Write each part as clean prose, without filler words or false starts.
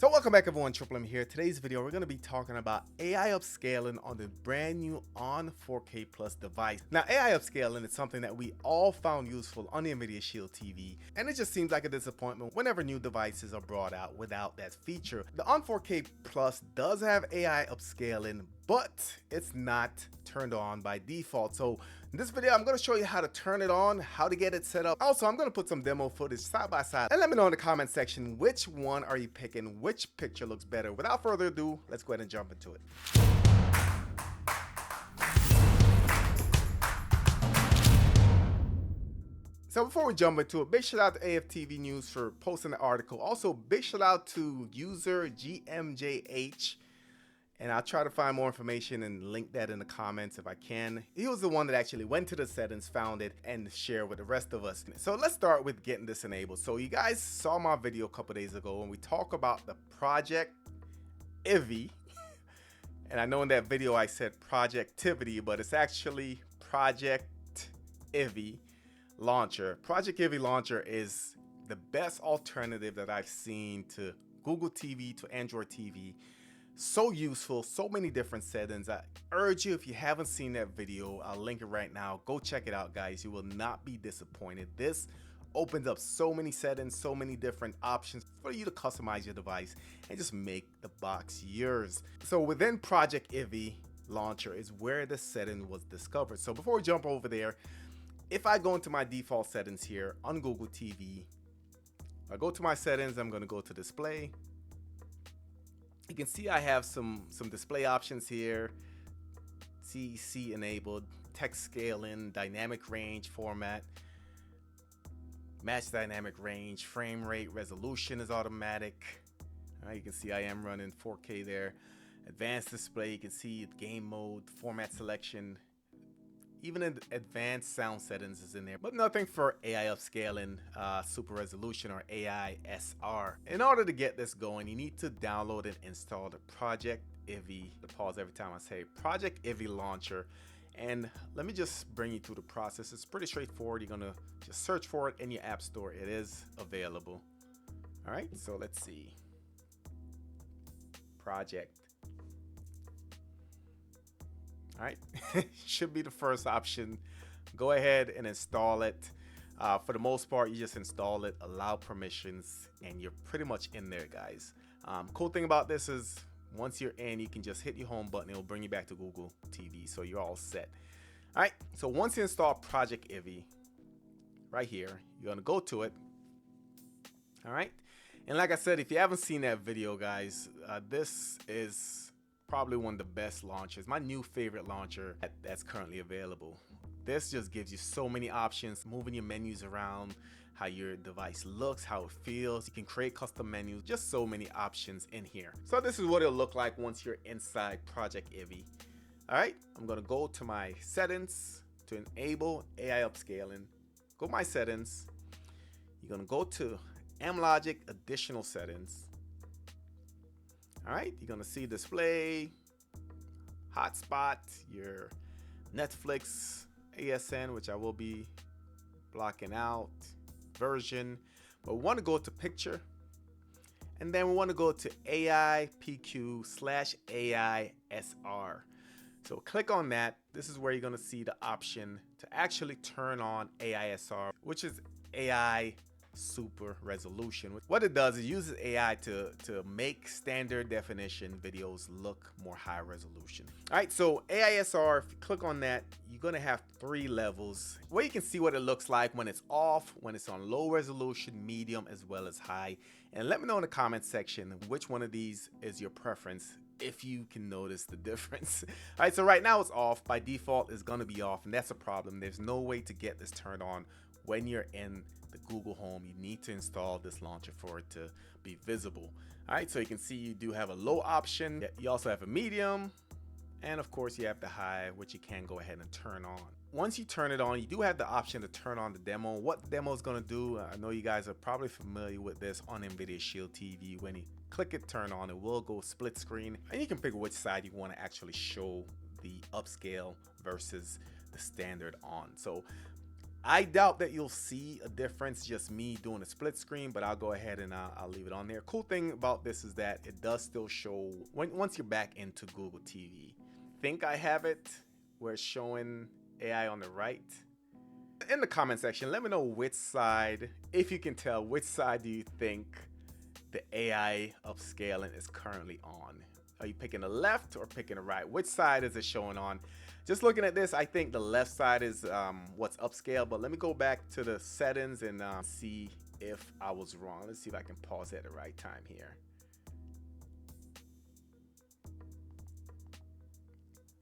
So welcome back everyone, Triple M here. Today's video we're going to be talking about AI upscaling on the brand new on 4K Plus device. Now AI upscaling is something that we all found useful on the Nvidia Shield TV, and it just seems like a disappointment whenever new devices are brought out without that feature. The on 4K Plus does have AI upscaling, but it's not turned on by default. So in this video, I'm going to show you how to turn it on, how to get it set up. Also, I'm going to put some demo footage side by side and let me know in the comment section which one are you picking, which picture looks better. Without further ado, let's go ahead and jump into it. So before we jump into it, big shout out to AFTV News for posting the article. Also, big shout out to user GMJH. And I'll try to find more information and link that in the comments if I can. He was the one that actually went to the settings, found it, and shared with the rest of us. So let's start with getting this enabled. So you guys saw my video a couple days ago when we talk about the Projectivy. And I know in that video I said Projectivity, but it's actually Projectivy Launcher. Projectivy Launcher is the best alternative that I've seen to Google TV, to Android TV. So useful, so many different settings. I urge you, if you haven't seen that video, I'll link it right now. Go check it out, guys. You will not be disappointed. This opens up so many settings, so many different options for you to customize your device and just make the box yours. So within Projectivy Launcher is where the setting was discovered. So before we jump over there, if I go into my default settings here on Google TV, I go to my settings, I'm going to go to display. You can see I have some display options here. CEC enabled, text scaling, dynamic range format, match dynamic range, frame rate, resolution is automatic. All right, you can see I am running 4K there. Advanced display, you can see game mode, format selection. Even in advanced sound settings is in there, but nothing for AI upscaling, super resolution, or AI SR. In order to get this going, you need to download and install the Projectivy. Pause every time I say Projectivy Launcher. And let me just bring you through the process. It's pretty straightforward. You're gonna just search for it in your app store. It is available. All right, so let's see. Project. All right, should be the first option. Go ahead and install it. For the most part, you just install it, allow permissions, and you're pretty much in there, guys. Cool thing about this is once you're in, you can just hit your home button. It'll bring you back to Google TV, so you're all set. All right, so once you install Projectivy, right here, you're gonna go to it. All right, and like I said, if you haven't seen that video, guys, this is probably one of the best launchers, my new favorite launcher that's currently available. This just gives you so many options, moving your menus around, how your device looks, how it feels. You can create custom menus, just so many options in here. So this is what it'll look like once you're inside Projectivy. All right, I'm gonna go to my settings to enable AI upscaling. Go to my settings. You're gonna go to MLogic additional settings. All right, you're gonna see display, hotspot, your Netflix, ASN, which I will be blocking out, version. But we want to go to picture, and then we want to go to AI PQ/AI SR. So click on that. This is where you're gonna see the option to actually turn on AI SR, which is AI super resolution. What it does is uses AI to make standard definition videos look more high resolution. All right, so AISR, if you click on that, you're gonna have 3 levels where you can see what it looks like when it's off, when it's on low resolution, medium, as well as high. And let me know in the comment section which one of these is your preference, if you can notice the difference. All right, so right now it's off. By default, it's gonna be off, and that's a problem. There's no way to get this turned on when you're in the Google Home. You need to install this launcher for it to be visible. All right, so you can see you do have a low option. You also have a medium, and of course you have the high, which you can go ahead and turn on. Once you turn it on, you do have the option to turn on the demo. What the demo is going to do, I know you guys are probably familiar with this on Nvidia Shield TV. When you click it, turn on, it will go split screen, and you can pick which side you want to actually show the upscale versus the standard on. So I doubt that you'll see a difference just me doing a split screen, but I'll go ahead and I'll leave it on there. Cool thing about this is that it does still show once you're back into Google TV. Think I have it where it's showing AI on the right. In the comment section, let me know which side, if you can tell, which side do you think the AI upscaling is currently on? Are you picking the left or picking the right? Which side is it showing on? Just looking at this, I think the left side is what's upscaled, but let me go back to the settings and see if I was wrong. Let's see if I can pause at the right time here.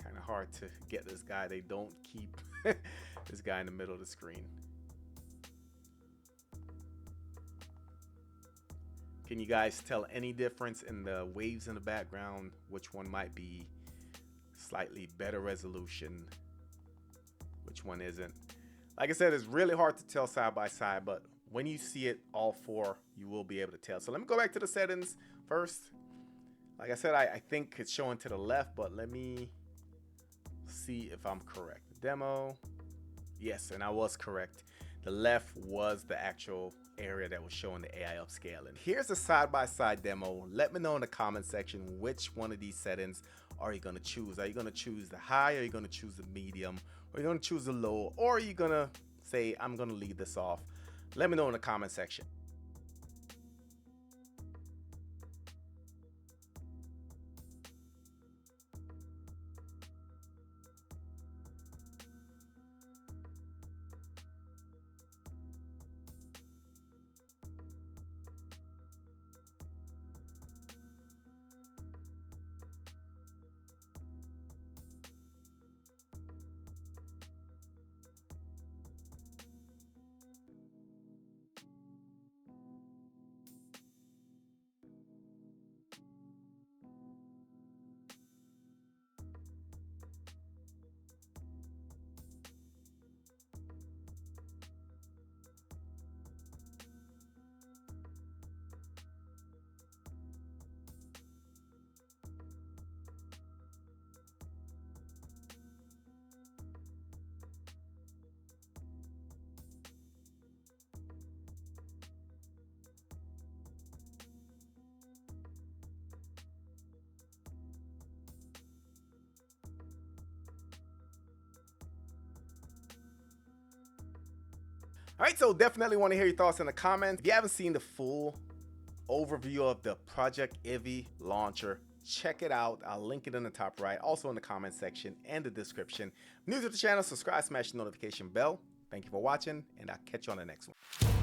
Kind of hard to get this guy. They don't keep this guy in the middle of the screen. Can you guys tell any difference in the waves in the background? Which one might be slightly better resolution? Which one isn't? Like I said, it's really hard to tell side by side, but when you see it all four, you will be able to tell. So let me go back to the settings first. Like I said, I think it's showing to the left, but let me see if I'm correct. Demo. Yes, and I was correct. The left was the actual area that was showing the AI upscaling. Here's a side-by-side demo. Let me know in the comment section which one of these settings are you going to choose. Are you going to choose the high? Are you going to choose the medium? Or are you going to choose the low? Or are you going to say, I'm going to leave this off? Let me know in the comment section. All right, so definitely want to hear your thoughts in the comments. If you haven't seen the full overview of the Projectivy launcher, check it out. I'll link it in the top right, also in the comment section and the description. New to the channel, subscribe, smash the notification bell. Thank you for watching, and I'll catch you on the next one.